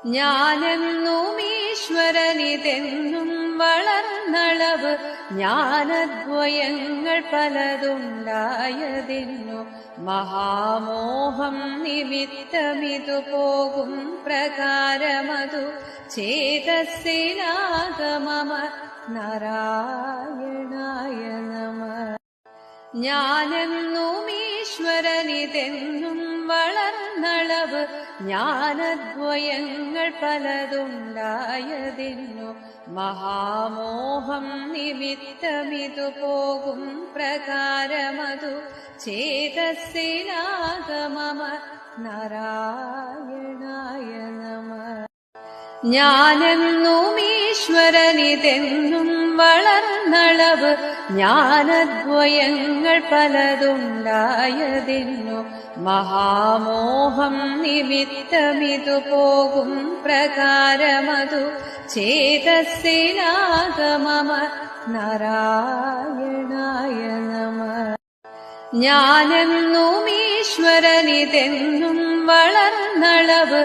ഞാനെന്നും ഈശ്വരനിതെന്നും വളർന്നളവ് ജ്ഞാനദ്വയങ്ങൾ പലതുണ്ടായതെന്നു മഹാമോഹം നിമിത്തമിതു പോകും പ്രകാരമതു ചേതസ്സിലാഗമമ നാരായണായ നമഃ. ഞാനെന്നും ഈശ്വരനിതെന്നും വളർന്നളവ് ജ്ഞാനദ്വയങ്ങൾ പലതുണ്ടായതെന്നു മഹാമോഹം നിമിത്തമിതു പോകും പ്രകാരമതു ചേതസ്സിലാഗമമ നാരായണായ നമഃ. ഞാനെന്നും ഈശ്വരനിതെന്നും വളർന്നളവ് ജ്ഞാനദ്വയങ്ങൾ പലതുണ്ടായതെന്നു മഹാമോഹം നിമിത്തമിതു പോകും പ്രകാരമതു ചേതസ്സിലാഗമമ നാരായണായ നമഃ. ഞാനെന്നും ഈശ്വരനിതെന്നും വളർന്നളവ്